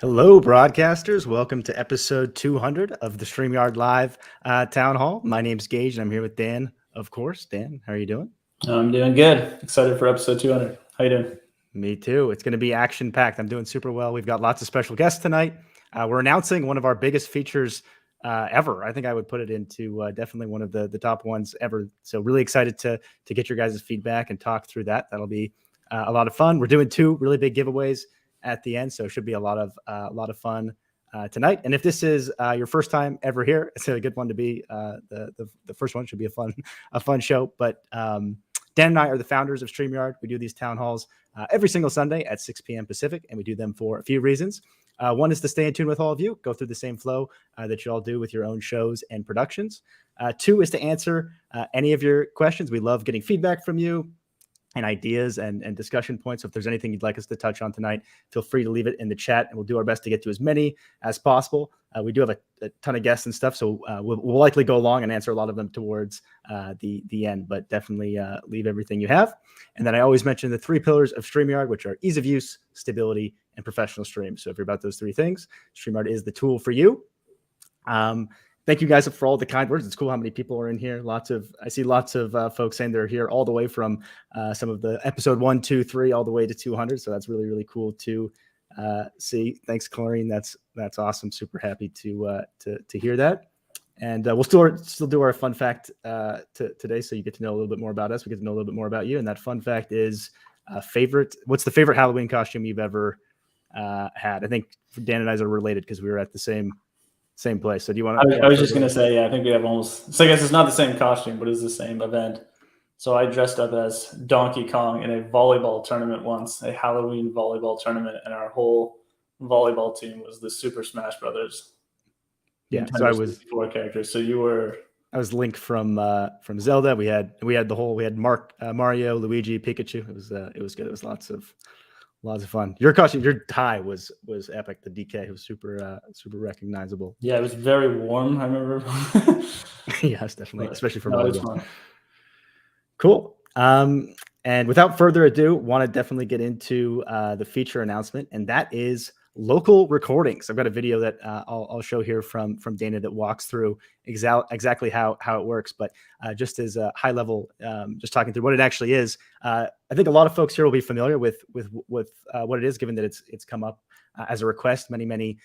Hello, broadcasters. Welcome to episode 200 of the StreamYard Live Town Hall. My name's Gage, and I'm here with Dan, of course. Dan, how are you doing? I'm doing good. Excited for episode 200. How you doing? Me too. It's going to be action-packed. I'm doing super well. We've got lots of special guests tonight. We're announcing one of our biggest features ever. I think I would put it into definitely one of the top ones ever. So really excited to get your guys' feedback and talk through that. That'll be a lot of fun. We're doing two really big giveaways at the end, so it should be a lot of fun tonight. And if this is your first time ever here, it's a good one to be. The first one should be a fun show. But Dan and I are the founders of StreamYard. We do these town halls every single Sunday at 6 p.m. Pacific, and we do them for a few reasons. One is to stay in tune with all of you, go through the same flow that you all do with your own shows and productions. Two is to answer any of your questions. We love getting feedback from you and ideas and discussion points. So if there's anything you'd like us to touch on tonight, feel free to leave it in the chat, and we'll do our best to get to as many as possible. We do have a ton of guests and stuff, so we'll likely go along and answer a lot of them towards the end, but definitely leave everything you have. And then I always mention the three pillars of StreamYard, which are ease of use, stability, and professional stream. So if you're about those three things, StreamYard is the tool for you. Thank you guys for all the kind words. It's cool how many people are in here. I see lots of folks saying they're here all the way from some of the episode 1, 2, 3, all the way to 200. So that's really, really cool to see. Thanks, Chlorine. That's awesome. Super happy to hear that. And we'll still do our fun fact today, so you get to know a little bit more about us. We get to know a little bit more about you. And that fun fact is what's the favorite Halloween costume you've ever had? I think Dan and I are related because we were at the same place. So do you want to? I was just going to say, yeah, I think we have almost. So I guess it's not the same costume, but it's the same event. So I dressed up as Donkey Kong in a volleyball tournament once, a Halloween volleyball tournament, and our whole volleyball team was the Super Smash Brothers. Yeah, so I was 4 characters. So you were. I was Link from Zelda. We had Mario, Luigi, Pikachu. It was good. It was lots of fun. Your costume, your tie was epic. The DK, it was super recognizable. Yeah, it was very warm. I remember. Yes, definitely, especially for volleyball. Cool. And without further ado, want to definitely get into the feature announcement, and that is local recordings. I've got a video that I'll show here from Dana that walks through exactly how it works. But just as a high level, just talking through what it actually is, I think a lot of folks here will be familiar with what it is, given that it's come up as a request many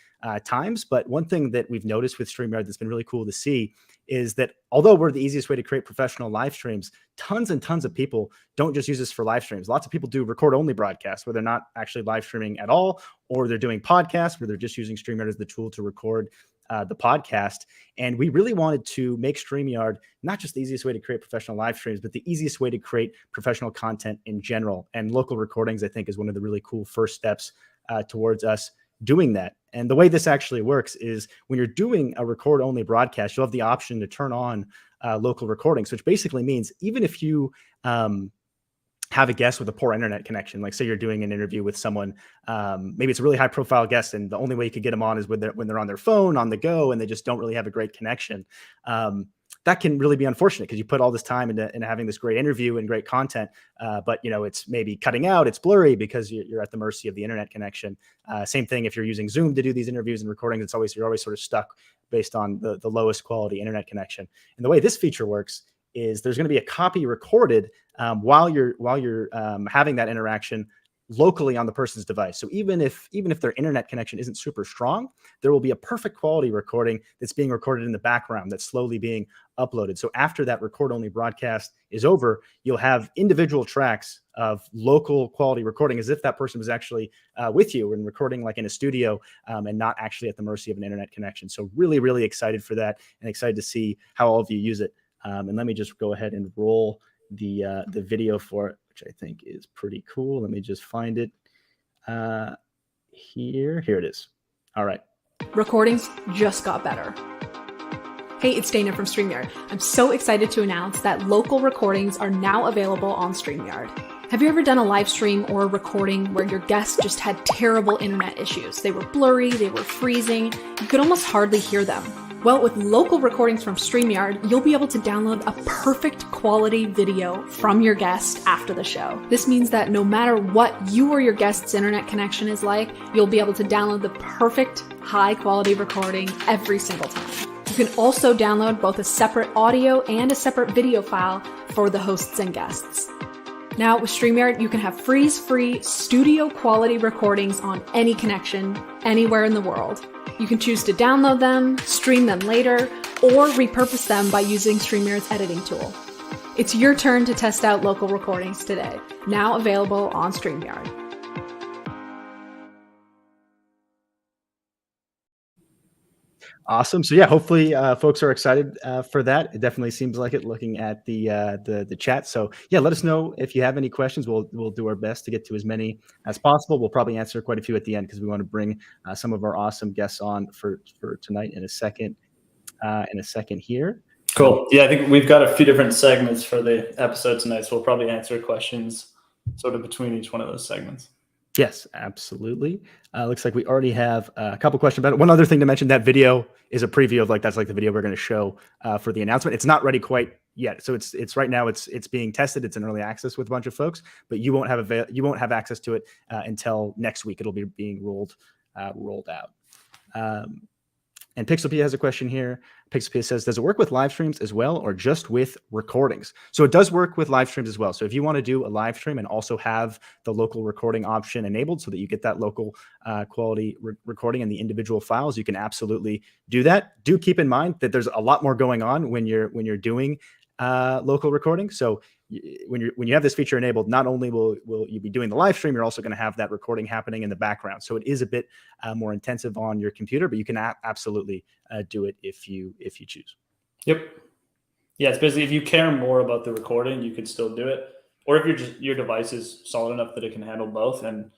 times. But one thing that we've noticed with StreamYard that's been really cool to see is that although we're the easiest way to create professional live streams, tons and tons of people don't just use this for live streams. Lots of people do record-only broadcasts where they're not actually live streaming at all, or they're doing podcasts where they're just using StreamYard as the tool to record the podcast. And we really wanted to make StreamYard not just the easiest way to create professional live streams, but the easiest way to create professional content in general. And local recordings, I think, is one of the really cool first steps towards us doing that. And the way this actually works is when you're doing a record-only broadcast, you'll have the option to turn on local recordings, which basically means even if you have a guest with a poor internet connection, like say you're doing an interview with someone, maybe it's a really high-profile guest, and the only way you could get them on is when they're on their phone, on the go, and they just don't really have a great connection. That can really be unfortunate because you put all this time into having this great interview and great content, but it's maybe cutting out, it's blurry because you're at the mercy of the internet connection. Same thing if you're using Zoom to do these interviews and recordings, you're always sort of stuck based on the lowest quality internet connection. And the way this feature works is there's going to be a copy recorded while you're having that interaction locally on the person's device. So even if their internet connection isn't super strong, there will be a perfect quality recording that's being recorded in the background that's slowly being uploaded. So after that record-only broadcast is over, you'll have individual tracks of local quality recording as if that person was actually with you and recording like in a studio and not actually at the mercy of an internet connection. So really, really excited for that and excited to see how all of you use it. And let me just go ahead and roll the video for it, which I think is pretty cool. Let me just find it here. Here it is. All right. Recordings just got better. Hey, it's Dana from StreamYard. I'm so excited to announce that local recordings are now available on StreamYard. Have you ever done a live stream or a recording where your guests just had terrible internet issues? They were blurry, they were freezing, you could almost hardly hear them. Well, with local recordings from StreamYard, you'll be able to download a perfect quality video from your guest after the show. This means that no matter what you or your guest's internet connection is like, you'll be able to download the perfect high quality recording every single time. You can also download both a separate audio and a separate video file for the hosts and guests. Now with StreamYard, you can have freeze-free studio quality recordings on any connection, anywhere in the world. You can choose to download them, stream them later, or repurpose them by using StreamYard's editing tool. It's your turn to test out local recordings today, now available on StreamYard. Awesome. So yeah, hopefully folks are excited for that. It definitely seems like it looking at the chat. So yeah, let us know if you have any questions. We'll do our best to get to as many as possible. We'll probably answer quite a few at the end because we want to bring some of our awesome guests on for tonight in a second here. Cool. Yeah, I think we've got a few different segments for the episode tonight, so we'll probably answer questions sort of between each one of those segments. Yes, absolutely. Looks like we already have a couple questions about it. One other thing to mention, that video is a preview of that's the video we're going to show for the announcement. It's not ready quite yet. So it's right now it's being tested. It's in early access with a bunch of folks, but you won't have access to it until next week. It'll be being rolled out. And Pixelpia has a question here. Pixelpia says, does it work with live streams as well or just with recordings? So it does work with live streams as well. So if you want to do a live stream and also have the local recording option enabled so that you get that local quality recording and the individual files, you can absolutely do that. Do keep in mind that there's a lot more going on when you're doing local recording. So when you have this feature enabled, not only will you be doing the live stream, you're also going to have that recording happening in the background. So it is a bit more intensive on your computer, but you can absolutely do it if you choose. Yep. Yeah, it's basically if you care more about the recording, you could still do it. Or if your device is solid enough that it can handle both. And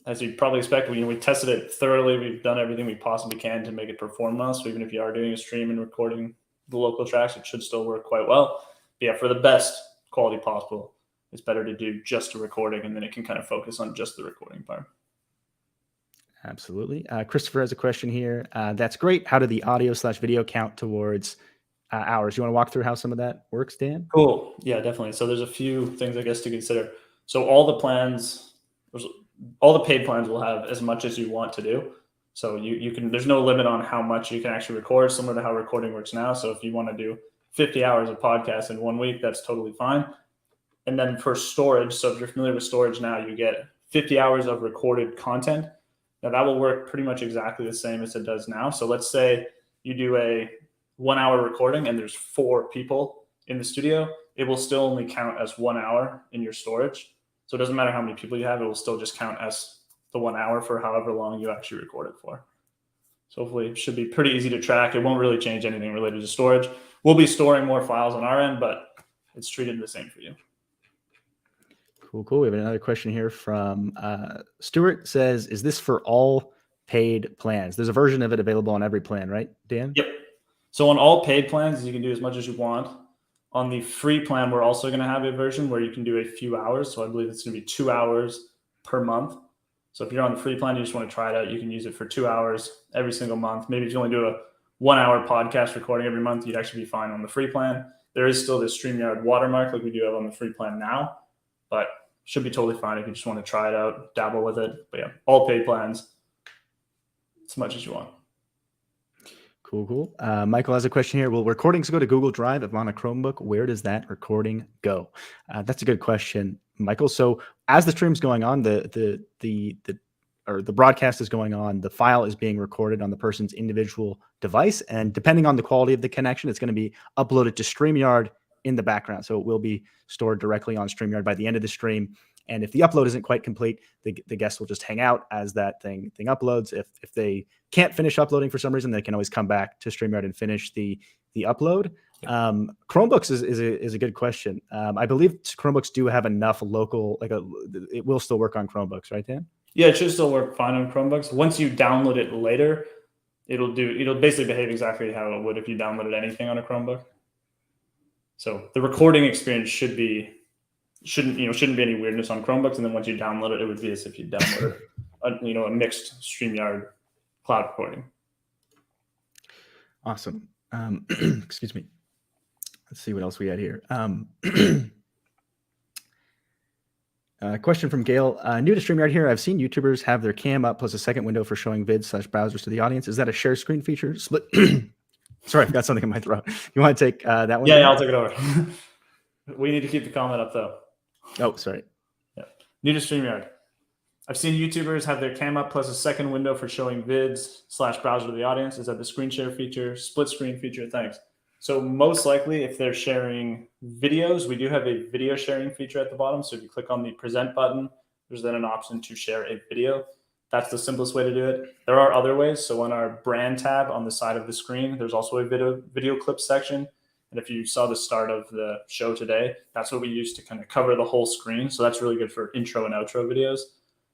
as you'd probably expect, we tested it thoroughly. We've done everything we possibly can to make it perform well. So even if you are doing a stream and recording the local tracks, it should still work quite well. But yeah, for the best quality possible, it's better to do just a recording, and then it can kind of focus on just the recording part. Absolutely. Christopher has a question here. That's great. How do the audio/video count towards hours? You want to walk through how some of that works, Dan? Cool. Yeah, definitely. So there's a few things, I guess, to consider. So all the paid plans will have as much as you want to do. So you can, there's no limit on how much you can actually record, similar to how recording works now. So if you want to do 50 hours of podcast in 1 week, that's totally fine. And then for storage, so if you're familiar with storage now, you get 50 hours of recorded content. Now that will work pretty much exactly the same as it does now. So let's say you do a 1 hour recording and there's 4 people in the studio, it will still only count as 1 hour in your storage. So it doesn't matter how many people you have, it will still just count as the 1 hour for however long you actually record it for. So hopefully it should be pretty easy to track. It won't really change anything related to storage. We'll be storing more files on our end, but it's treated the same for you. Cool. We have another question here from Stuart. Says, is this for all paid plans? There's a version of it available on every plan, right, Dan? Yep. So on all paid plans, you can do as much as you want. On the free plan, we're also going to have a version where you can do a few hours. So I believe it's going to be 2 hours per month. So if you're on the free plan, you just want to try it out, you can use it for 2 hours every single month. Maybe if you only do a 1 hour podcast recording every month, you'd actually be fine on the free plan. There is still this StreamYard watermark like we do have on the free plan now, but should be totally fine if you just want to try it out, dabble with it. But yeah, all paid plans, as much as you want. Cool. Michael has a question here. Will recordings go to Google Drive if on a Chromebook? Where does that recording go? That's a good question, Michael. So as the stream's going on, the broadcast is going on, the file is being recorded on the person's individual device, and depending on the quality of the connection, it's going to be uploaded to StreamYard in the background. So it will be stored directly on StreamYard by the end of the stream. And if the upload isn't quite complete, the guests will just hang out as that thing uploads. If they can't finish uploading for some reason, they can always come back to StreamYard and finish the upload. Chromebooks is a good question. I believe Chromebooks do have enough local, it will still work on Chromebooks, right, Dan? Yeah, it should still work fine on Chromebooks. Once you download it later, it'll basically behave exactly how it would if you downloaded anything on a Chromebook. So the recording experience shouldn't be any weirdness on Chromebooks. And then once you download it, it would be as if you downloaded a mixed StreamYard cloud recording. Awesome. Excuse me. Let's see what else we had here. Question from Gail. New to StreamYard here. I've seen YouTubers have their cam up plus a second window for showing vids/browsers to the audience. Is that a share screen feature? Split. Sorry, I've got something in my throat. You want to take that one? Yeah, I'll take it over. We need to keep the comment up, though. Oh, sorry. Yeah. New to StreamYard. I've seen YouTubers have their cam up plus a second window for showing vids/browser to the audience. Is that the screen share feature, split screen feature? Thanks. So most likely, if they're sharing videos, we do have a video sharing feature at the bottom. So if you click on the present button, there's then an option to share a video. That's the simplest way to do it. There are other ways. So on our brand tab on the side of the screen, there's also a video clip section. And if you saw the start of the show today, that's what we use to kind of cover the whole screen. So that's really good for intro and outro videos.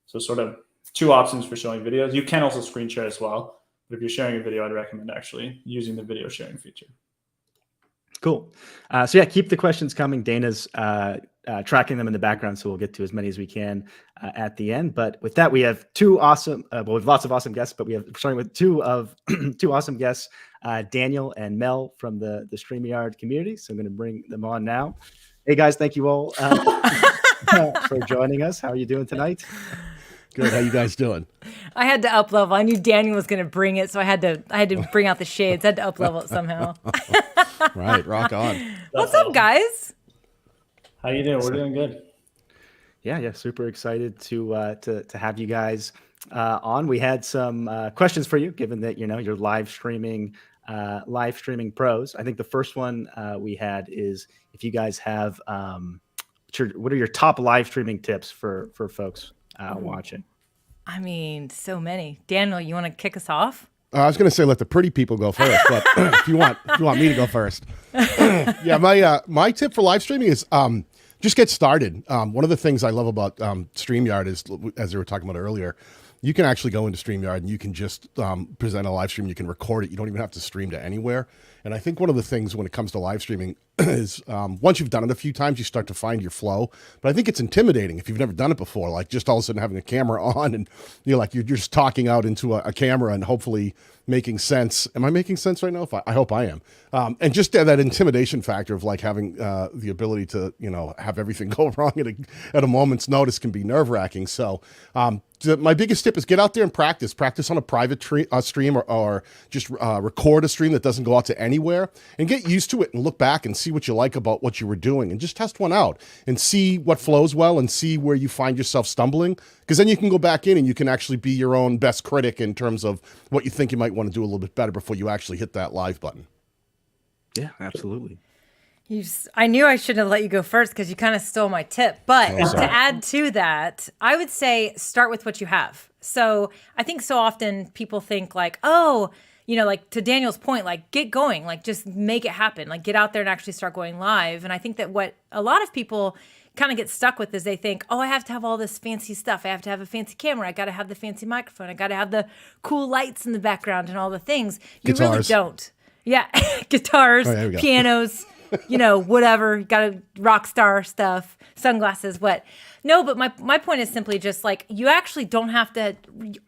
So sort of two options for showing videos. You can also screen share as well. But if you're sharing a video, I'd recommend actually using the video sharing feature. Cool. So yeah, keep the questions coming. Dana's tracking them in the background, so we'll get to as many as we can at the end. But with that, we have two awesome, we have lots of awesome guests, but we're starting with two awesome guests, Daniel and Mel from the StreamYard community. So I'm going to bring them on now. Hey guys, thank you all for joining us. How are you doing tonight? Good. How you guys doing? I had to up level. I knew Daniel was going to bring it, so I had to bring out the shades. I had to up level it somehow. Right, rock on. What's up, guys? How you doing? We're doing good. Yeah, super excited to have you guys on. We had some questions for you, given that you're live streaming pros. I think the first one we had is if you guys have what are your top live streaming tips for folks watching? I mean, so many. Daniel, you want to kick us off? I was going to say let the pretty people go first, but if you want me to go first, yeah. My tip for live streaming is just get started. One of the things I love about StreamYard is, as we were talking about earlier, you can actually go into StreamYard and you can just present a live stream. You can record it. You don't even have to stream to anywhere. And I think one of the things when it comes to live streaming is once you've done it a few times, you start to find your flow. But I think it's intimidating if you've never done it before, like just all of a sudden having a camera on and you're just talking out into a camera and hopefully making sense. Am I making sense right now? I hope I am. And just that intimidation factor of like having the ability to, have everything go wrong at a moment's notice can be nerve-wracking. So my biggest tip is get out there and practice. Practice on a private stream or just record a stream that doesn't go out to anywhere and get used to it and look back and see what you like about what you were doing and just test one out and see what flows well and see where you find yourself stumbling, because then you can go back in and you can actually be your own best critic in terms of what you think you might want to do a little bit better before you actually hit that live button. Yeah, absolutely. I knew I shouldn't have let you go first because you kind of stole my tip. But to add to that, I would say start with what you have. So I think so often people think like, oh, like to Daniel's point, like get going, like just make it happen, like get out there and actually start going live. And I think that what a lot of people kind of get stuck with is they think, oh, I have to have all this fancy stuff. I have to have a fancy camera. I got to have the fancy microphone. I got to have the cool lights in the background and all the things. You really don't. Yeah. Guitars, pianos. Whatever, got a rock star stuff, sunglasses, what? No, but my point is simply just like you actually don't have to,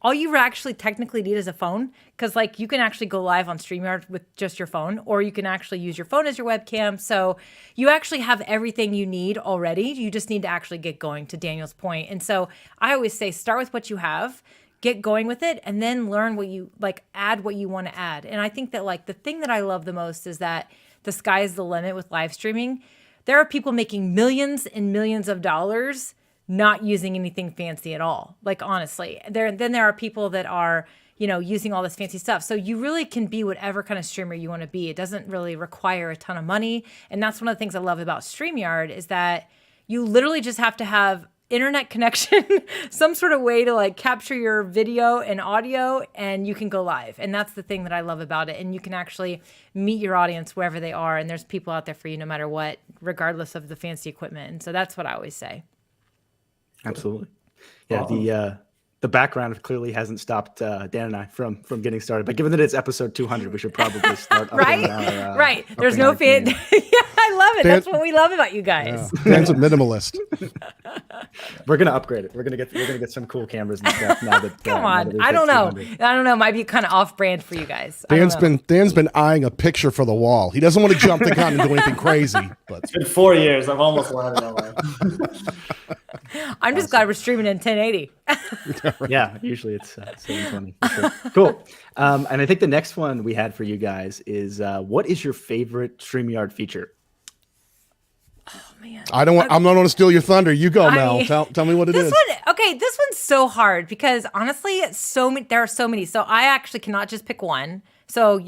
all you actually technically need is a phone, because like you can actually go live on StreamYard with just your phone, or you can actually use your phone as your webcam. So you actually have everything you need already. You just need to actually get going, to Daniel's point. And so I always say start with what you have, get going with it, and then learn what you like, add what you want to add. And I think that like the thing that I love the most is that the sky is the limit with live streaming. There are people making millions and millions of dollars not using anything fancy at all. Like, honestly, then there are people that are, using all this fancy stuff. So you really can be whatever kind of streamer you want to be. It doesn't really require a ton of money. And that's one of the things I love about StreamYard is that you literally just have to have internet connection, some sort of way to like capture your video and audio, and you can go live. And that's the thing that I love about it. And you can actually meet your audience wherever they are. And there's people out there for you no matter what, regardless of the fancy equipment. And so that's what I always say. Absolutely. Yeah. The background clearly hasn't stopped Dan and I from getting started. But given that it's episode 200, we should probably start. Right. There's no fan. Yeah. I love it. That's what we love about you guys. Yeah. Dan's a minimalist. We're gonna upgrade it. We're gonna get some cool cameras and stuff now that. Come on, I don't know. Might be kind of off-brand for you guys. Dan's been eyeing a picture for the wall. He doesn't want to jump the gun and do anything crazy. But it's been 4 years. I've almost learned it all. I'm just glad we're streaming in 1080. Yeah, usually it's 720. For sure. Cool. And I think the next one we had for you guys is what is your favorite StreamYard feature? Oh man, I'm not going to steal your thunder. You go, Mel. Tell me what it is. This one's so hard because honestly, there are so many. So I actually cannot just pick one. So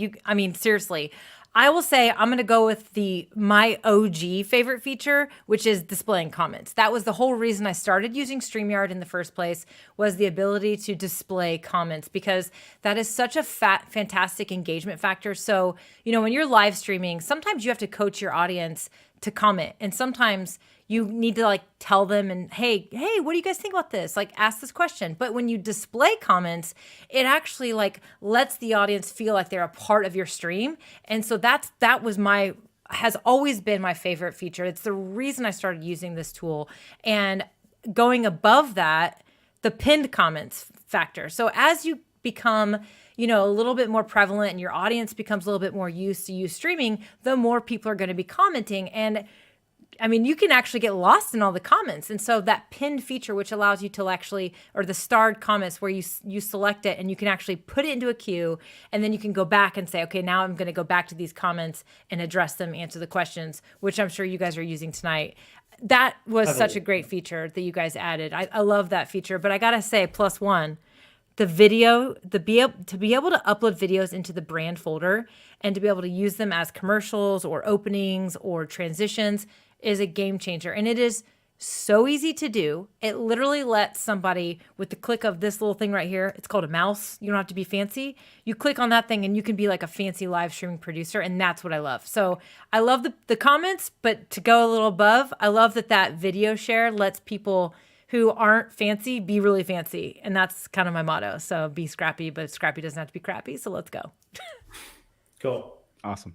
seriously. I will say I'm going to go with my OG favorite feature, which is displaying comments. That was the whole reason I started using StreamYard in the first place, was the ability to display comments, because that is such a fantastic engagement factor. So, when you're live streaming, sometimes you have to coach your audience to comment. And sometimes you need to tell them and hey, what do you guys think about this? Ask this question. But when you display comments, it actually lets the audience feel like they're a part of your stream. And so has always been my favorite feature. It's the reason I started using this tool. And going above that, the pinned comments factor. So as you become a little bit more prevalent and your audience becomes a little bit more used to you streaming, the more people are going to be commenting. And you can actually get lost in all the comments. And so that pinned feature, which allows you to or the starred comments where you select it and you can actually put it into a queue, and then you can go back and say, okay, now I'm going to go back to these comments and address them, answer the questions, which I'm sure you guys are using tonight. That was such a great feature that you guys added. I love that feature, but I got to say +1, the video, to be able to upload videos into the brand folder and to be able to use them as commercials or openings or transitions is a game changer. And it is so easy to do. It literally lets somebody, with the click of this little thing right here, it's called a mouse. You don't have to be fancy. You click on that thing and you can be like a fancy live streaming producer. And that's what I love. So I love the comments, but to go a little above, I love that video share lets people who aren't fancy be really fancy. And that's kind of my motto. So be scrappy, but scrappy doesn't have to be crappy. So let's go. Cool. Awesome.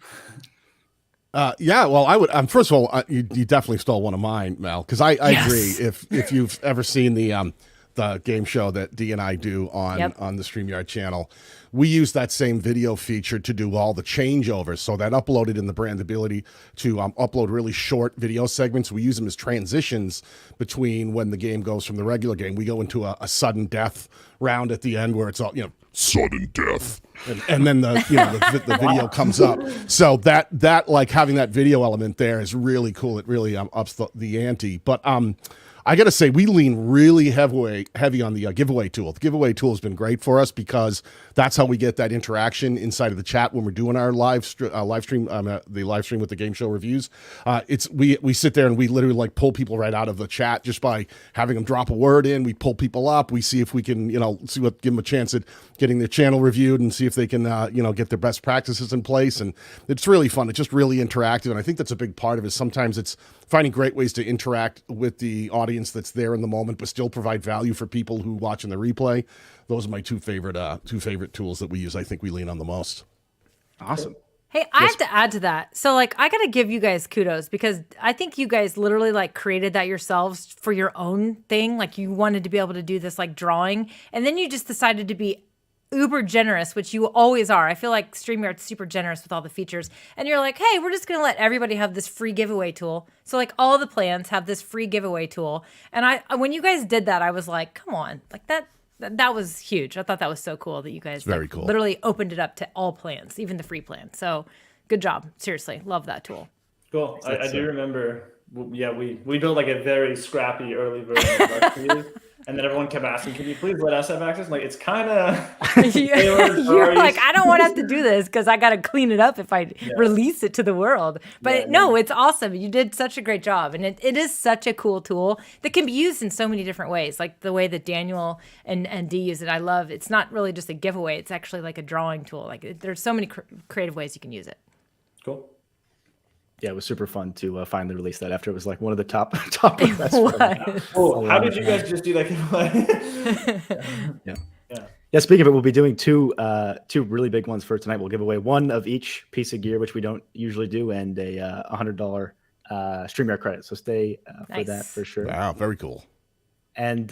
Well, I would. First of all, you definitely stole one of mine, Mel, because I agree. If you've ever seen the game show that Dee and I do on the StreamYard channel, we use that same video feature to do all the changeovers. So that uploaded in the brand, ability to upload really short video segments. We use them as transitions between when the game goes from the regular game. We go into a sudden death round at the end where it's all sudden death. And then the video comes up. So that having that video element there is really cool. It really ups the ante. But I got to say, we lean really heavy on the giveaway tool. The giveaway tool has been great for us because that's how we get that interaction inside of the chat when we're doing our live stream, the live stream with the game show reviews. We sit there and we literally pull people right out of the chat just by having them drop a word in. We pull people up. We see if we can, give them a chance at getting their channel reviewed and see if they can, get their best practices in place. And it's really fun. It's just really interactive. And I think that's a big part of it. Sometimes it's finding great ways to interact with the audience that's there in the moment, but still provide value for people who watch in the replay. Those are my two favorite tools that we use. I think we lean on the most. Awesome. Hey, I have to add to that. So I got to give you guys kudos because I think you guys literally created that yourselves for your own thing. You wanted to be able to do this drawing, and then you just decided to be uber generous, which you always are. I feel like StreamYard's super generous with all the features. And you're like, hey, we're just going to let everybody have this free giveaway tool. So all the plans have this free giveaway tool. And when you guys did that, I was like, come on, that was huge. I thought that was so cool that you guys very cool. Literally opened it up to all plans, even the free plan. So good job. Seriously, love that tool. Cool. I do remember, we built a very scrappy early version of our queue. And then everyone kept asking, can you please let us have access? It's kind of... You're like, I don't want to have to do this because I got to clean it up if I release it to the world. But it's awesome. You did such a great job. And it is such a cool tool that can be used in so many different ways. The way that Daniel and Dee use it, I love. It's not really just a giveaway. It's actually a drawing tool. There's so many creative ways you can use it. Cool. Yeah, it was super fun to finally release that after it was one of the top requests. How did you guys just do that giveaway? Yeah. Yeah, speaking of it, we'll be doing two really big ones for tonight. We'll give away one of each piece of gear, which we don't usually do, and a $100 StreamYard credit. So stay for that for sure. Wow, very cool. And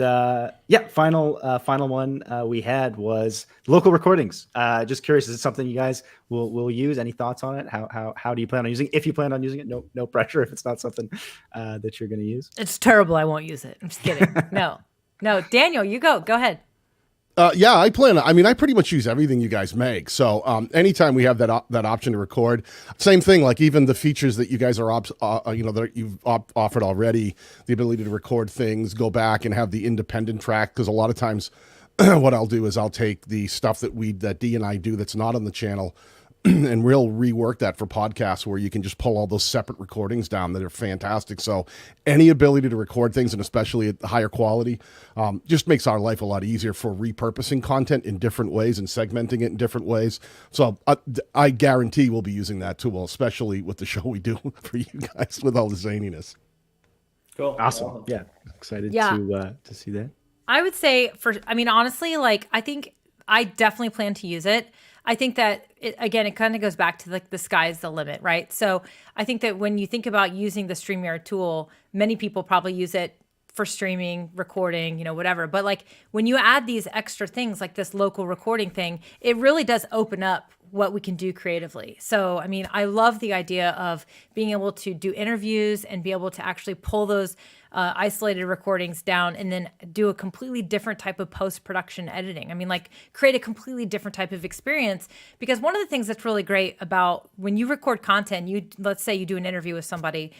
final one we had was local recordings. Just curious, is it something you guys will use? Any thoughts on it? How do you plan on using it? If you plan on using it, no pressure if it's not something that you're going to use. It's terrible. I won't use it. I'm just kidding. No, Daniel, you go ahead. Yeah, I plan. I mean, I pretty much use everything you guys make. So anytime we have that option to record, same thing. Like even the features that you guys are that you've offered already, the ability to record things, go back and have the independent track. Because a lot of times, what I'll do is I'll take the stuff that D and I do that's not on the channel, and we'll rework that for podcasts where you can just pull all those separate recordings down that are fantastic. So any ability to record things, and especially at the higher quality, just makes our life a lot easier for repurposing content in different ways and segmenting it in different ways. So I guarantee we'll be using that tool, especially with the show we do for you guys with all the zaniness. Cool. Awesome. Yeah. Excited to see that. I would say honestly, like, I think I definitely plan to use it. I think that it kind of goes back to like the sky's the limit, right? So I think that when you think about using the StreamYard tool, many people probably use it for streaming, recording, whatever. But like when you add these extra things like this local recording thing, it really does open up what we can do creatively. So, I mean, I love the idea of being able to do interviews and be able to actually pull those isolated recordings down and then do a completely different type of post-production editing. I mean, like create a completely different type of experience, because one of the things that's really great about when you record content, let's say you do an interview with somebody,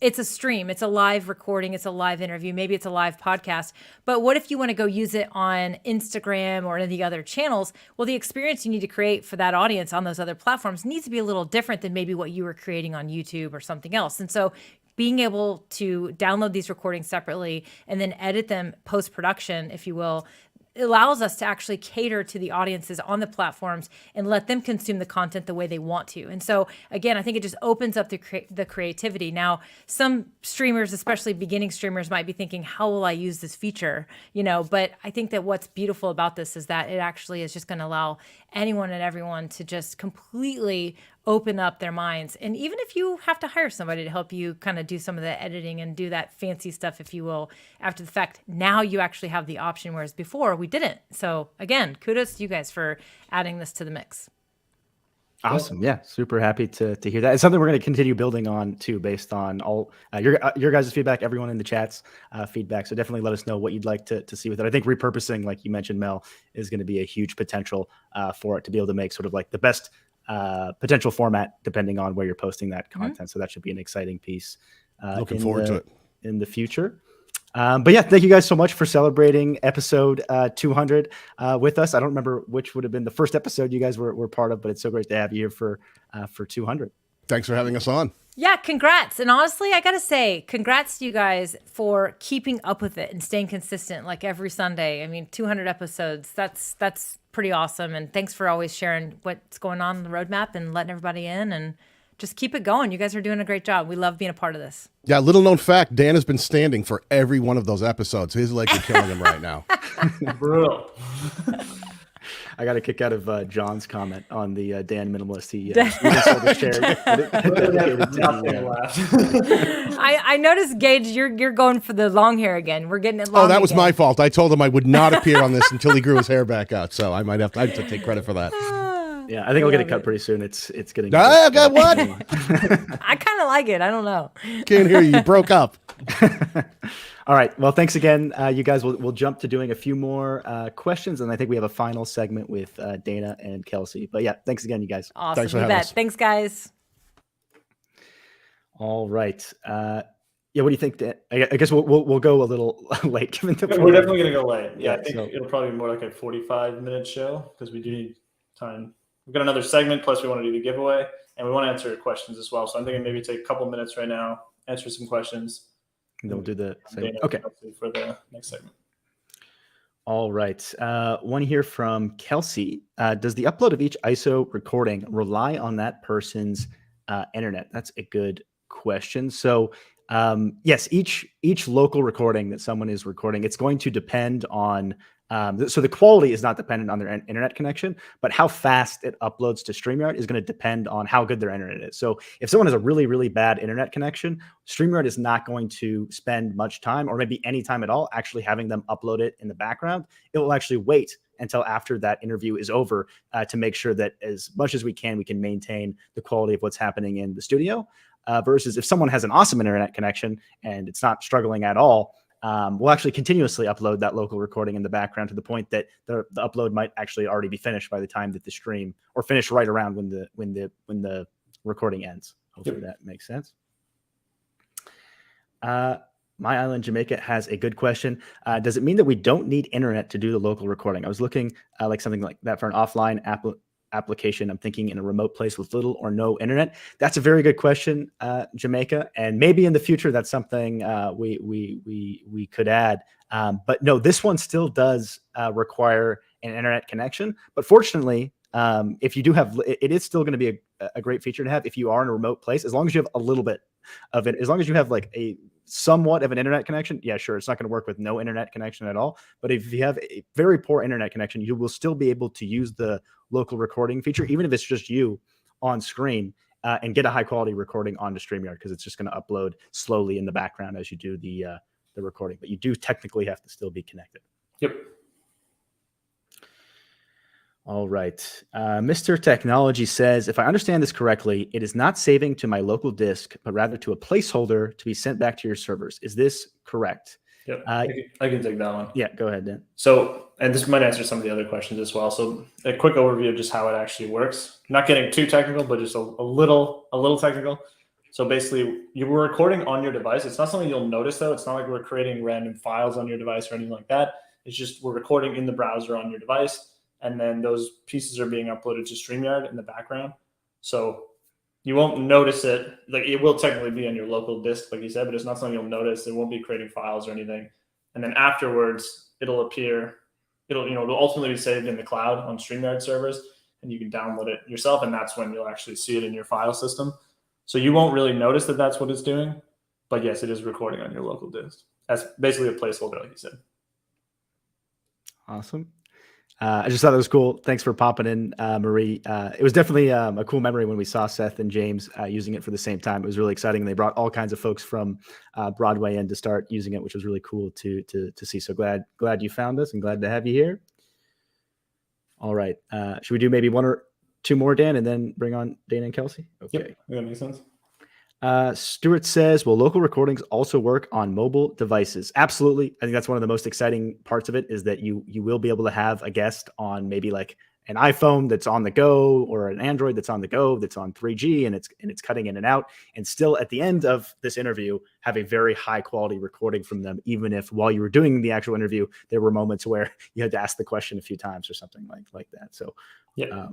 it's a stream, it's a live recording, it's a live interview, maybe it's a live podcast. But what if you want to go use it on Instagram or any of the other channels? Well, the experience you need to create for that audience on those other platforms needs to be a little different than maybe what you were creating on YouTube or something else. And so being able to download these recordings separately and then edit them post-production, if you will, allows us to actually cater to the audiences on the platforms and let them consume the content the way they want to. And so, again, I think it just opens up the creativity. Now, some streamers, especially beginning streamers, might be thinking, how will I use this feature? But I think that what's beautiful about this is that it actually is just going to allow anyone and everyone to just completely open up their minds. And even if you have to hire somebody to help you kind of do some of the editing and do that fancy stuff, if you will, after the fact, now you actually have the option, whereas before we didn't. So again, kudos to you guys for adding this to the mix. Awesome. Yeah. Super happy to hear that. It's something we're going to continue building on too, based on all your guys' feedback, everyone in the chat's feedback. So definitely let us know what you'd like to see with it. I think repurposing, like you mentioned, Mel, is going to be a huge potential for it to be able to make sort of like the best potential format depending on where you're posting that content. Mm-hmm. So that should be an exciting piece. Looking forward to it in the future. But yeah, thank you guys so much for celebrating episode 200 with us. I don't remember which would have been the first episode you guys were part of, but it's so great to have you here for 200. Thanks for having us on. Yeah, congrats. And honestly, I got to say, congrats to you guys for keeping up with it and staying consistent like every Sunday. I mean, 200 episodes, that's pretty awesome. And thanks for always sharing what's going on the roadmap and letting everybody in, and just keep it going. You guys are doing a great job. We love being a part of this. Yeah, little known fact, Dan has been standing for every one of those episodes. His legs are killing him right now. Brutal. I got a kick out of John's comment on the Dan Minimalist. He sold his chair. I noticed, Gage, you're going for the long hair again. We're getting it long. Oh, that was my fault. I told him I would not appear on this until he grew his hair back out. So I have to take credit for that. Yeah, I think I'll get it cut pretty soon. It's getting. Got what? I kind of like it. I don't know. Can't hear you. You broke up. All right. Well, thanks again, you guys. We'll jump to doing a few more questions, and I think we have a final segment with Dana and Kelsey. But yeah, thanks again, you guys. Awesome. Thanks for having us. Thanks, guys. All right. Yeah. What do you think, Dan? I guess we'll go a little late, given the. We're definitely gonna go late. Yeah, I think it'll probably be more like a 45-minute show because we do need time. We've got another segment, plus we want to do the giveaway, and we want to answer questions as well. So I'm thinking maybe take a couple minutes right now, answer some questions. And then we'll do the segment. Okay. For the next segment. All right. One here from Kelsey. Does the upload of each ISO recording rely on that person's internet? That's a good question. So yes, each local recording that someone is recording, it's going to depend on So the quality is not dependent on their internet connection, but how fast it uploads to StreamYard is going to depend on how good their internet is. So if someone has a really, really bad internet connection, StreamYard is not going to spend much time, or maybe any time at all, actually having them upload it in the background. It will actually wait until after that interview is over to make sure that as much as we can maintain the quality of what's happening in the studio. Versus if someone has an awesome internet connection and it's not struggling at all, we'll actually continuously upload that local recording in the background to the point that the upload might actually already be finished by the time that the stream, or finish right around when the recording ends. Hopefully that makes sense. My Island Jamaica has a good question. Does it mean that we don't need internet to do the local recording? I was looking like something like that for an offline application. I'm thinking in a remote place with little or no internet. That's a very good question, Jamaica, and maybe in the future that's something we could add. But no, this one still does require an internet connection. But fortunately, if you do have, it is still going to be a great feature to have if you are in a remote place, as long as you have a little bit of it, as long as you have like a somewhat of an internet connection. Yeah, sure. It's not going to work with no internet connection at all. But if you have a very poor internet connection, you will still be able to use the local recording feature, even if it's just you on screen, and get a high quality recording onto StreamYard, because it's just going to upload slowly in the background as you do the recording. But you do technically have to still be connected. Yep. All right. Mr. Technology says, if I understand this correctly, it is not saving to my local disk, but rather to a placeholder to be sent back to your servers. Is this correct? Yep. I can take that one. Yeah, go ahead, Dan. So, and this might answer some of the other questions as well. So a quick overview of just how it actually works. Not getting too technical, but just a little technical. So basically, you were recording on your device. It's not something you'll notice, though. It's not like we're creating random files on your device or anything like that. It's just we're recording in the browser on your device, and then those pieces are being uploaded to StreamYard in the background. So you won't notice it. Like, it will technically be on your local disk, like you said, but it's not something you'll notice. It won't be creating files or anything. And then afterwards, it'll appear. It'll ultimately be saved in the cloud on StreamYard servers, and you can download it yourself, and that's when you'll actually see it in your file system. So you won't really notice that that's what it's doing, but yes, it is recording on your local disk. That's basically a placeholder, like you said. Awesome. I just thought it was cool. Thanks for popping in, Marie. It was definitely a cool memory when we saw Seth and James using it for the same time. It was really exciting. They brought all kinds of folks from Broadway in to start using it, which was really cool to see. So glad you found us and glad to have you here. All right. Should we do maybe one or two more, Dan, and then bring on Dana and Kelsey? Okay. Yep, that makes sense. Stuart says, will local recordings also work on mobile devices? Absolutely. I think that's one of the most exciting parts of it, is that you will be able to have a guest on maybe like an iPhone that's on the go, or an Android that's on the go, that's on 3G, and it's cutting in and out, and still at the end of this interview have a very high quality recording from them, even if while you were doing the actual interview there were moments where you had to ask the question a few times or something like that. So yeah.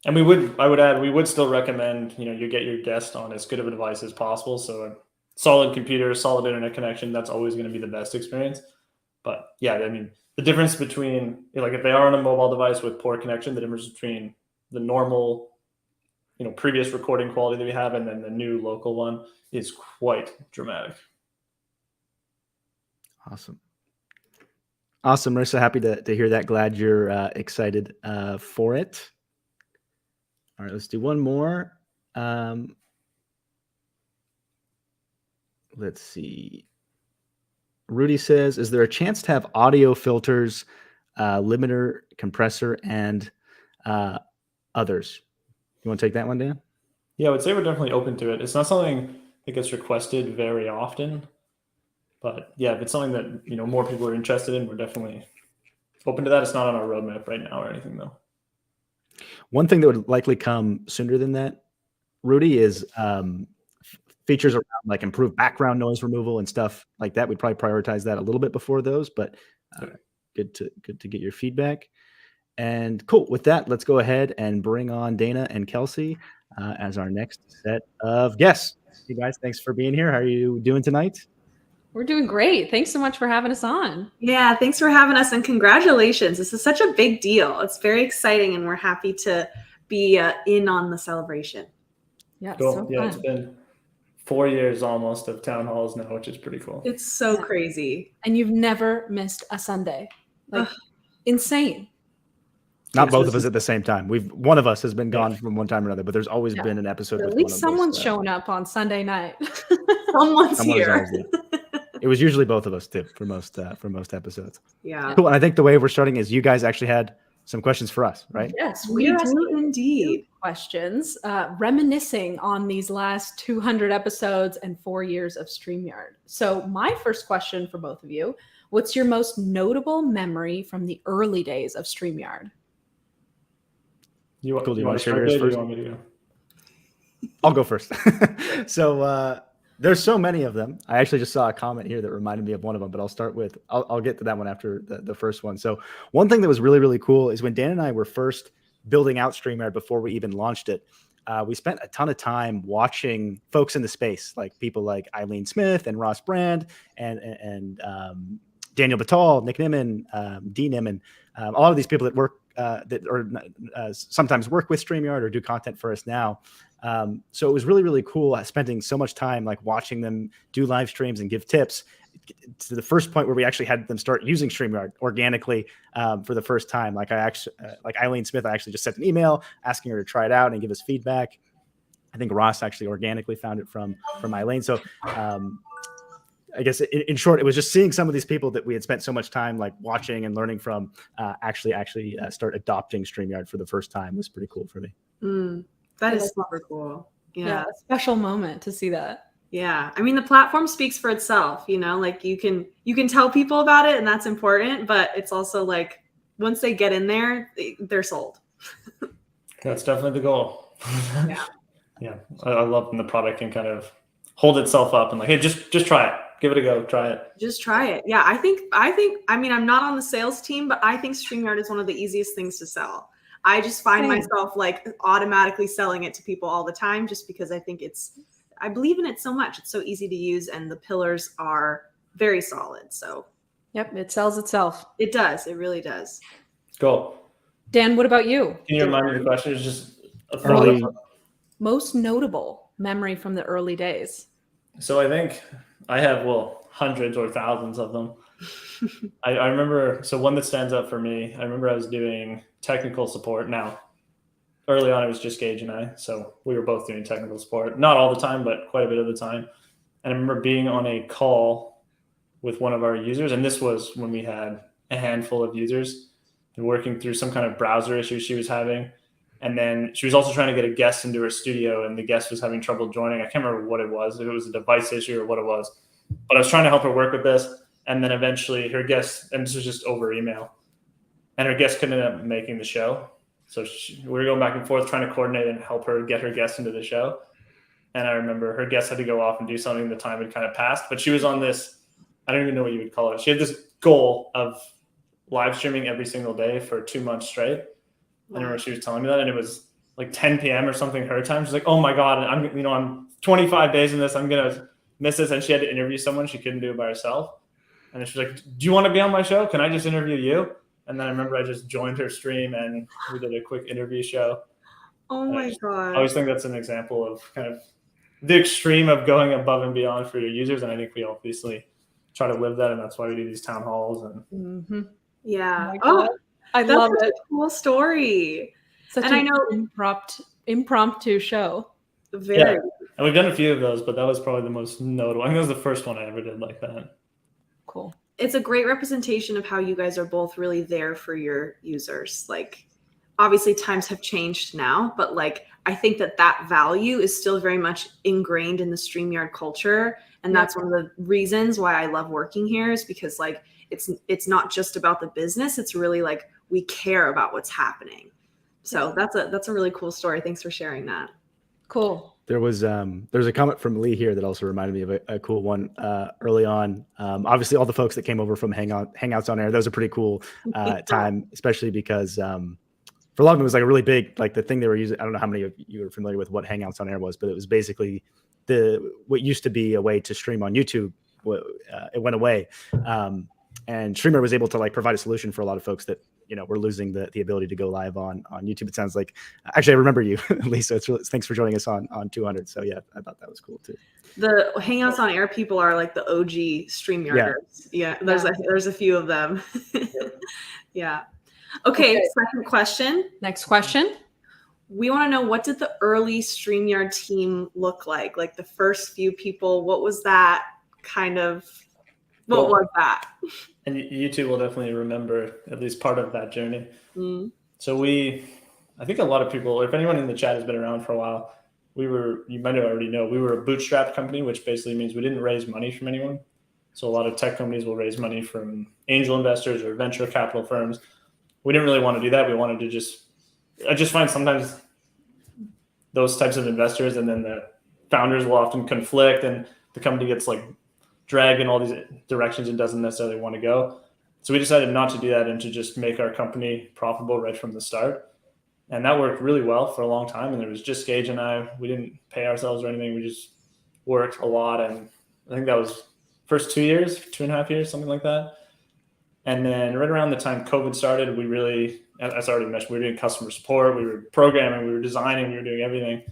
And I would add, we would still recommend, you get your guest on as good of a device as possible. So a solid computer, solid internet connection, that's always going to be the best experience. But yeah, I mean, the difference between, like, if they are on a mobile device with poor connection, the difference between the normal, previous recording quality that we have and then the new local one is quite dramatic. Awesome, Marissa. Happy to hear that. Glad you're excited for it. All right, let's do one more. Let's see. Rudy says, is there a chance to have audio filters, limiter, compressor, and others? You want to take that one, Dan? Yeah, I would say we're definitely open to it. It's not something that gets requested very often. But yeah, if it's something that more people are interested in, we're definitely open to that. It's not on our roadmap right now or anything, though. One thing that would likely come sooner than that, Rudy, is features around like improved background noise removal and stuff like that. We'd probably prioritize that a little bit before those, but good to get your feedback. And cool. With that, let's go ahead and bring on Dana and Kelsey as our next set of guests. Hey guys, thanks for being here. How are you doing tonight? We're doing great. Thanks so much for having us on. Yeah, thanks for having us, and congratulations. This is such a big deal. It's very exciting, and we're happy to be in on the celebration. Yeah, cool. So yeah, fun. It's been 4 years almost of town halls now, which is pretty cool. It's so crazy. And you've never missed a Sunday. Like, insane. Not both of us at the same time. One of us has been gone from one time or another, but there's always been an episode. At with least one someone's of us, showing up on Sunday night. Someone's Someone is here. always there. It was usually both of us too for most episodes. Yeah. Cool. And I think the way we're starting is you guys actually had some questions for us, right? Yes, We are do asking indeed. questions, reminiscing on these last 200 episodes and 4 years of StreamYard. So my first question for both of you, what's your most notable memory from the early days of StreamYard? You want to share start, yours Dave, or first? you want me to go? I'll go first. So there's so many of them. I actually just saw a comment here that reminded me of one of them, but I'll get to that one after the first one. So one thing that was really, really cool is when Dan and I were first building out StreamYard before we even launched it, we spent a ton of time watching folks in the space, like people like Eileen Smith and Ross Brand and Daniel Batal, Nick Nimmin, Dee Nimmin, a lot of these people that work sometimes work with StreamYard or do content for us now. So it was really, really cool spending so much time like watching them do live streams and give tips to the first point where we actually had them start using StreamYard organically for the first time. Like like Eileen Smith, I actually just sent an email asking her to try it out and give us feedback. I think Ross actually organically found it from Eileen. So I guess in short, it was just seeing some of these people that we had spent so much time like watching and learning from actually start adopting StreamYard for the first time was pretty cool for me. That is super cool. Yeah. A special moment to see that. Yeah. I mean, the platform speaks for itself, like you can tell people about it and that's important, but it's also like once they get in there, they're sold. That's definitely the goal. Yeah. Yeah. I love when the product can kind of hold itself up and like, hey, just try it. Give it a go. Try it. Just try it. Yeah. I think, I mean, I'm not on the sales team, but I think StreamYard is one of the easiest things to sell. I just find myself like automatically selling it to people all the time just because I believe in it so much. It's so easy to use and the pillars are very solid. So Yep, it sells itself. it does. It really does. Go. Dan, what about you? Can you remind me the question? It's just a Early. Most notable memory from the early days. So I think I have, hundreds or thousands of them. I remember, so one that stands out for me, I remember I was doing technical support. Now, early on, it was just Gage and I. So we were both doing technical support. Not all the time, but quite a bit of the time. And I remember being on a call with one of our users. And this was when we had a handful of users and working through some kind of browser issue she was having. And then she was also trying to get a guest into her studio and the guest was having trouble joining. I can't remember what it was, if it was a device issue or what it was. But I was trying to help her work with this. And then eventually her guest, and this was just over email, and her guest couldn't end up making the show. So we were going back and forth trying to coordinate and help her get her guest into the show. And I remember her guest had to go off and do something. The time had kind of passed, but she was on this, I don't even know what you would call it. She had this goal of live streaming every single day for 2 months straight. I remember she was telling me that, and it was like 10 p.m. or something her time. She's like, oh my God, I'm 25 days in this. I'm going to miss this. And she had to interview someone. She couldn't do it by herself. And then she's like, do you want to be on my show? Can I just interview you? And then I remember I just joined her stream and we did a quick interview show. Oh my God. I always think that's an example of kind of the extreme of going above and beyond for your users. And I think we obviously try to live that. And that's why we do these town halls. And Yeah. Oh, I that's love such it. a cool story. Such And I an know- impromptu show. Very. Yeah. And we've done a few of those, but that was probably the most notable. I think that was the first one I ever did like that. Cool. It's a great representation of how you guys are both really there for your users. Like, obviously times have changed now, but like, I think that value is still very much ingrained in the StreamYard culture. And that's one of the reasons why I love working here is because like, it's not just about the business. It's really like, we care about what's happening. So that's a really cool story. Thanks for sharing that. Cool. There's a comment from Lee here that also reminded me of a cool one early on. Obviously, all the folks that came over from Hangouts on Air, that was a pretty cool time, especially because for a lot of them, it was like a really big, like the thing they were using. I don't know how many of you are familiar with what Hangouts on Air was, but it was basically what used to be a way to stream on YouTube. It went away. And StreamYard was able to like provide a solution for a lot of folks that, were losing the ability to go live on YouTube. It sounds like, actually, I remember you, Lisa. Thanks for joining us on 200. So yeah, I thought that was cool too. The Hangouts on Air people are like the OG StreamYarders. Yeah, there's a few of them. Yeah. Okay, second question. Next question. We want to know, what did the early StreamYard team look like? Like the first few people, what was that kind of, what was that? And you two will definitely remember at least part of that journey. So I think a lot of people, if anyone in the chat has been around for a while, you might already know, we were a bootstrap company, which basically means we didn't raise money from anyone. So a lot of tech companies will raise money from angel investors or venture capital firms. We didn't really want to do that. We wanted to I just find sometimes those types of investors and then the founders will often conflict and the company gets like dragged in all these directions it doesn't necessarily want to go. So we decided not to do that and to just make our company profitable right from the start. And that worked really well for a long time. And it was just Gage and I. We didn't pay ourselves or anything. We just worked a lot. And I think that was first 2 years, 2.5 years, something like that. And then right around the time COVID started, we really, as I already mentioned, we were doing customer support, we were programming, we were designing, we were doing everything.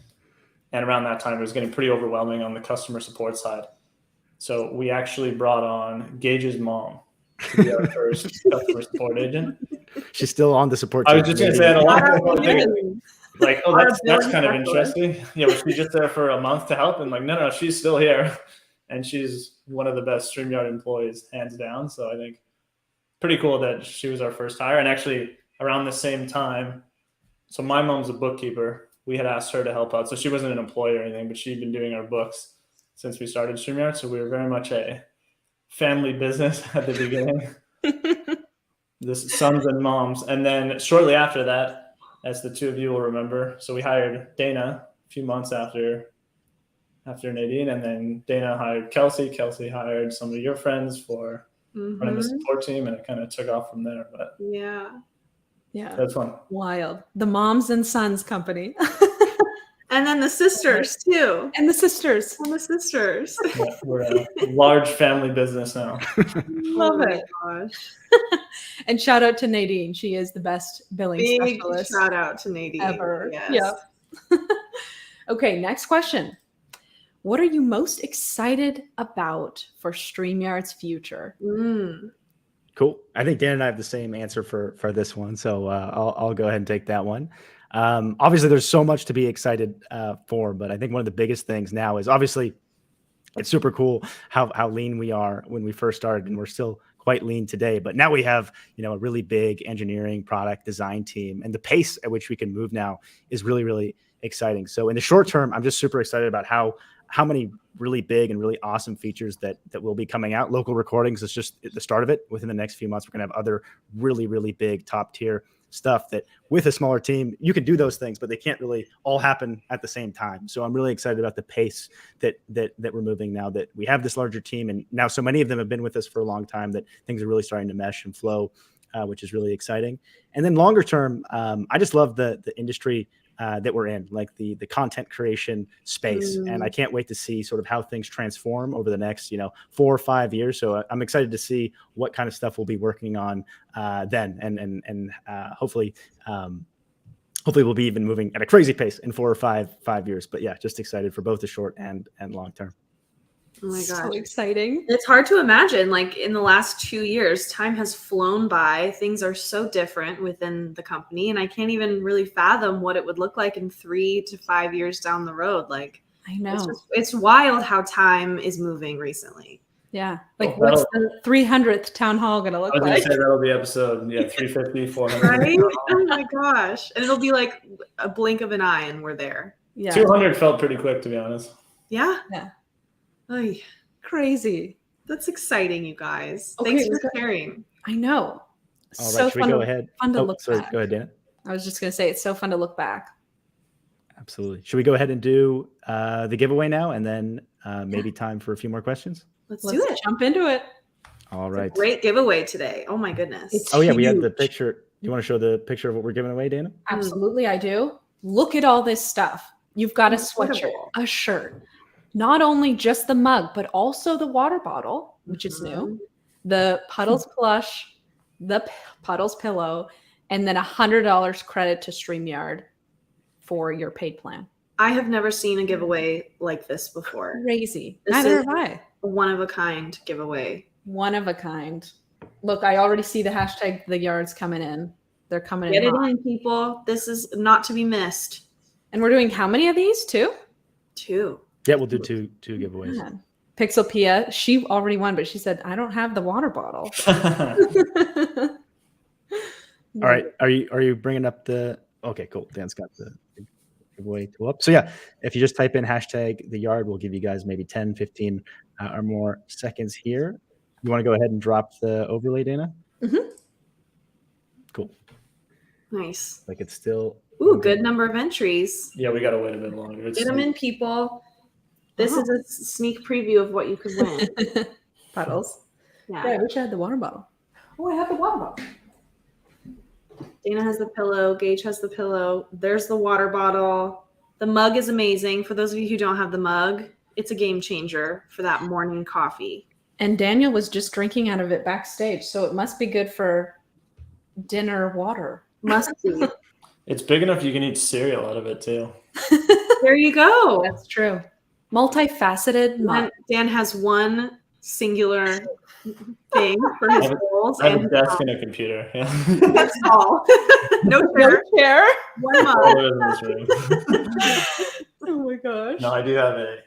And around that time, it was getting pretty overwhelming on the customer support side. So we actually brought on Gage's mom to be our first customer support agent. She's still on the support team. I was just going to say that a lot of people think, like, oh, that's kind of interesting. Yeah, was she just there for a month to help? And like, no, she's still here. And she's one of the best StreamYard employees, hands down. So I think pretty cool that she was our first hire. And actually around the same time, so my mom's a bookkeeper. We had asked her to help out. So she wasn't an employee or anything, but she'd been doing our books since we started StreamYard. So we were very much a family business at the beginning. This sons and moms. And then shortly after that, as the two of you will remember, so we hired Dana a few months after Nadine, and then Dana hired Kelsey. Kelsey hired some of your friends for running the support team, and it kind of took off from there. But yeah, that's fun. Wild. The Moms and Sons company. And then the sisters too. And the sisters. Yeah, we're a large family business now. Love it. Gosh. And shout out to Nadine. She is the best billing specialist. Shout out to Nadine. Ever. Yes. Yeah. Okay, next question. What are you most excited about for StreamYard's future? Cool. I think Dan and I have the same answer for this one. So I'll go ahead and take that one. Obviously, there's so much to be excited for, but I think one of the biggest things now is obviously it's super cool how lean we are when we first started, and we're still quite lean today. But now we have, a really big engineering product design team, and the pace at which we can move now is really, really exciting. So in the short term, I'm just super excited about how many really big and really awesome features that will be coming out. Local recordings is just the start of it. Within the next few months, we're going to have other really, really big top tier stuff that with a smaller team, you can do those things, but they can't really all happen at the same time. So I'm really excited about the pace that we're moving now that we have this larger team. And now so many of them have been with us for a long time that things are really starting to mesh and flow, which is really exciting. And then longer term, I just love the industry that we're in, like the content creation space. And I can't wait to see sort of how things transform over the next, 4 or 5 years. So I'm excited to see what kind of stuff we'll be working on then. And hopefully we'll be even moving at a crazy pace in 4 or 5 years. But yeah, just excited for both the short and long term. Oh my So gosh. exciting. It's hard to imagine, like in the last 2 years, time has flown by. Things are so different within the company. And I can't even really fathom what it would look like in 3 to 5 years down the road. Like, I know. It's wild how time is moving recently. Yeah. Like, what's the 300th town hall going to look I was going like? to say that'll be episode 350, 400. Right? Oh my gosh. And it'll be like a blink of an eye and we're there. Yeah. 200 felt pretty quick, to be honest. Yeah. Yeah. Oy, Crazy. that's exciting, you guys. Okay, Thanks for sharing. I know. All So right, should we go ahead? Fun to look sorry, back. go ahead, Dan. I was just going to say, it's so fun to look back. Absolutely. Should we go ahead and do the giveaway now, and then maybe time for a few more questions? Let's Let's do it. jump into it. All right. Great giveaway today. Oh my goodness. It's Oh yeah, we had the huge. picture. You want to show the picture of what we're giving away, Dana? Absolutely, I do. Look at all this stuff. You've got a sweatshirt, Incredible. a shirt, not only just the mug, but also the water bottle, which is new, the Puddles plush, the Puddles pillow, and then $100 credit to StreamYard for your paid plan. I have never seen a giveaway like this before. Crazy. This Neither is- have I. A one-of-a-kind giveaway. One of a kind. Look, I already see the hashtag the yards coming in. They're coming Get in it hot. in, people. This is not to be missed. And we're doing how many of these? 2? 2. Yeah, we'll do two giveaways. Man. Pixelpia, she already won, but she said, I don't have the water bottle. All right. Are you bringing up the? Okay, cool. Dan's got the giveaway tool up. So yeah, if you just type in hashtag the yard, we'll give you guys maybe 10, 15 or more seconds here. You want to go ahead and drop the overlay, Dana? Mm-hmm. Cool. Nice. Like it's still. Ooh, good number of entries. Yeah, we got to wait a bit longer. Get them in, people. This is a sneak preview of what you could win. Puddles. Yeah. Yeah, I wish I had the water bottle. Oh, I have the water bottle. Dana has the pillow. Gage has the pillow. There's the water bottle. The mug is amazing. For those of you who don't have the mug, it's a game changer for that morning coffee. And Daniel was just drinking out of it backstage, so it must be good for dinner water. Must be. It's big enough you can eat cereal out of it too. There you go. That's true. Multifaceted mug. Dan has one singular thing for his goals. I have a and desk and a computer. Yeah. that's all. No chair. One mug. All there is in this room. Oh my gosh. No, I do have a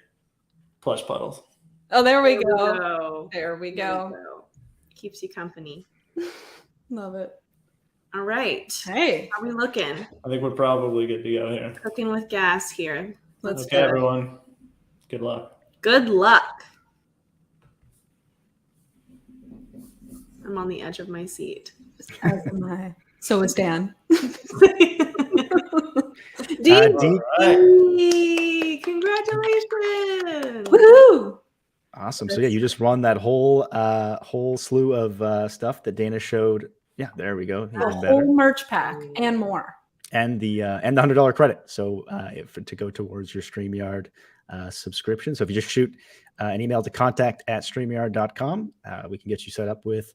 plush puddles. Oh, there we There go. There we There go. we go. Keeps you company. Love it. All right. Hey, How are we looking? I think we're probably good to go here. Cooking with gas here. let's Okay, go. everyone. Good luck. Good luck. I'm on the edge of my seat. As am I. So is Dan. Dee, Right. congratulations. Woohoo! Awesome. So yeah, you just won that whole slew of stuff that Dana showed. Yeah, there we go. A Even better. whole merch pack and more. And the $100 credit. So to go towards your StreamYard subscription. So if you just shoot an email to contact@streamyard.com, we can get you set up with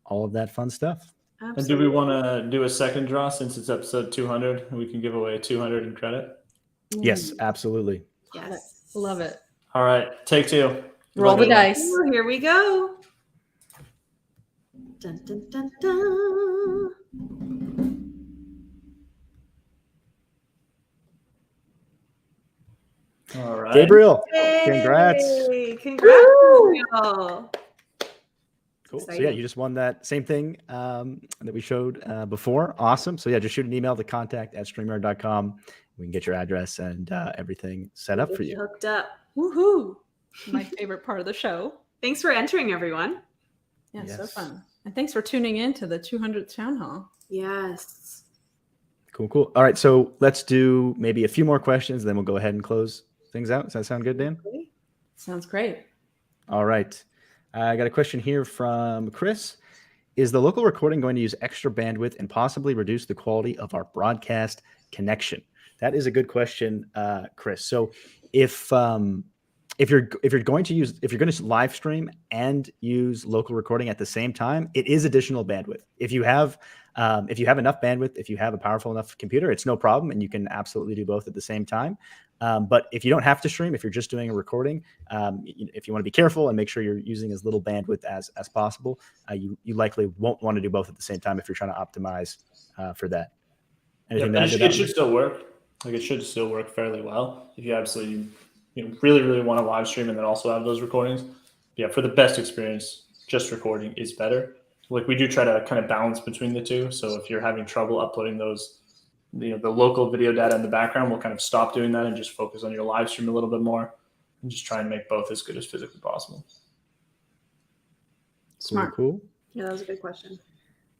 all of that fun stuff. And do we want to do a second draw since it's episode 200? We can give away 200 in credit. Yes, absolutely. Yes. Love it. All right, take 2. Roll the Good luck. dice. Ooh, here we go. Dun, dun, dun, dun. All right. Gabriel, Yay! congrats. Congrats, Gabriel. Cool. So Exciting. yeah, you just won that same thing that we showed before. Awesome. So yeah, just shoot an email to contact@streamyard.com. We can get your address and everything set up for Get you. hooked up. Woohoo! My favorite part of the show. Thanks for entering, everyone. Yeah, so Yes. fun. And thanks for tuning in to the 200th Town Hall. Yes. Cool. All right. So let's do maybe a few more questions, then we'll go ahead and close things out. Does that sound good, Dan? Sounds great. All right. I got a question here from Chris. Is the local recording going to use extra bandwidth and possibly reduce the quality of our broadcast connection? That is a good question, Chris. So if you're going to live stream and use local recording at the same time, it is additional bandwidth. If you have enough bandwidth, if you have a powerful enough computer, it's no problem, and you can absolutely do both at the same time. But if you don't have to stream, if you're just doing a recording, if you want to be careful and make sure you're using as little bandwidth as possible, you likely won't want to do both at the same time if you're trying to optimize for that. Anything Yeah, to add to it that? should still work. Like it should still work fairly well if you absolutely really want to live stream and then also have those recordings. Yeah, for the best experience, just recording is better. Like we do try to kind of balance between the two. So if you're having trouble uploading those, the local video data in the background, we'll kind of stop doing that and just focus on your live stream a little bit more and just try and make both as good as physically possible. Smart. Cool. Yeah, that was a good question.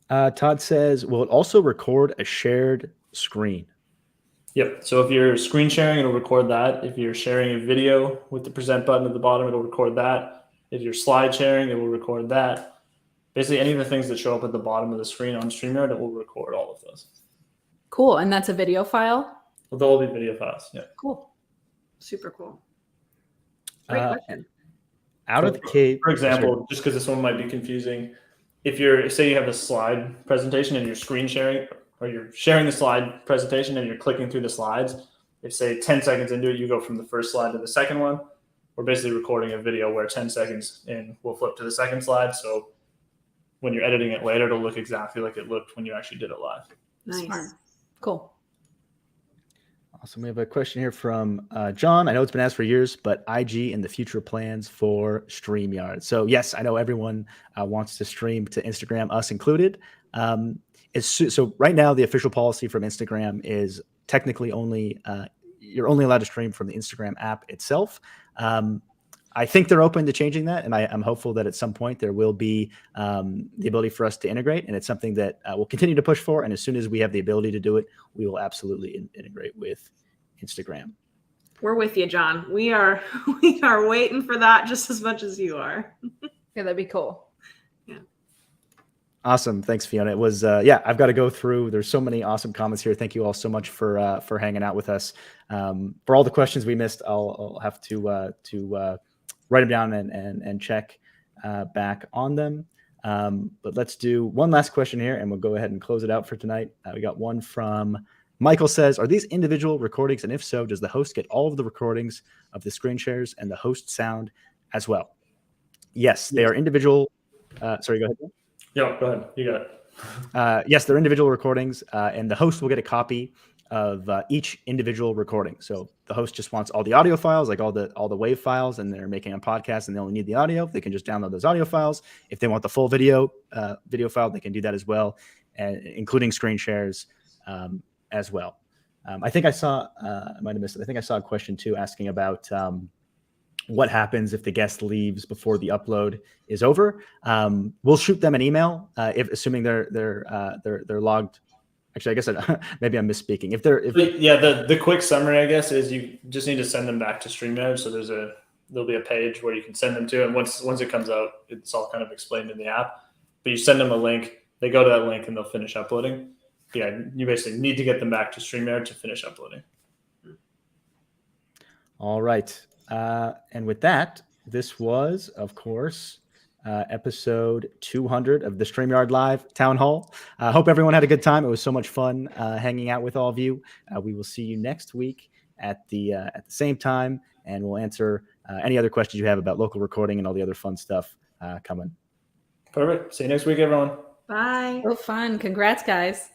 Todd says, will it also record a shared screen? Yep. So if you're screen sharing, it'll record that. If you're sharing a video with the present button at the bottom, it'll record that. If you're slide sharing, it will record that. Basically, any of the things that show up at the bottom of the screen on StreamYard, it will record all of those. Cool. And that's a video file? Well, they'll all be video files. Yeah. Cool. Super cool. Great question. Out of the cave. For example, just because this one might be confusing, if you're, say you have a slide presentation and you're screen sharing, or you're sharing the slide presentation and you're clicking through the slides, if say 10 seconds into it, you go from the first slide to the second one, we're basically recording a video where 10 seconds in, we'll flip to the second slide. So when you're editing it later, it'll look exactly like it looked when you actually did it live. Nice. Smart. Cool. Awesome. We have a question here from John. I know it's been asked for years, but IG and the future plans for StreamYard. So yes, I know everyone wants to stream to Instagram, us included. So right now, the official policy from Instagram is technically only you're only allowed to stream from the Instagram app itself. I think they're open to changing that, and I'm hopeful that at some point there will be the ability for us to integrate, and it's something that we'll continue to push for. And as soon as we have the ability to do it, we will absolutely integrate with Instagram. We're with you, John. We are waiting for that just as much as you are. Yeah, that'd be cool. Yeah. Awesome. Thanks, Fiona. It was I've got to go through. There's so many awesome comments here. Thank you all so much for hanging out with us. For all the questions we missed, I'll have to write them down and check back on them. But let's do one last question here, and we'll go ahead and close it out for tonight. We got one from Michael says, are these individual recordings? And if so, does the host get all of the recordings of the screen shares and the host sound as well? Yes, they are individual. Sorry, go ahead. Yeah, go ahead. You got it. Yes, they're individual recordings, and the host will get a copy of each individual recording. So the host just wants all the audio files, like all the WAV files, and they're making a podcast and they only need the audio. They can just download those audio files. If they want the full video file, they can do that as well, including screen shares as well. I think I saw, I might have missed it. I think I saw a question too asking about what happens if the guest leaves before the upload is over. We'll shoot them an email assuming they're logged. Actually, I guess maybe I'm misspeaking. The quick summary, I guess, is you just need to send them back to StreamYard. So there'll be a page where you can send them to, and once it comes out, it's all kind of explained in the app. But you send them a link, they go to that link, and they'll finish uploading. Yeah, you basically need to get them back to StreamYard to finish uploading. All right, and with that, this was, of course, episode 200 of the StreamYard Live Town Hall. I hope everyone had a good time. It was so much fun hanging out with all of you. We will see you next week at the same time, and we'll answer any other questions you have about local recording and all the other fun stuff coming. Perfect. See you next week, everyone. Bye. So fun. Congrats, guys.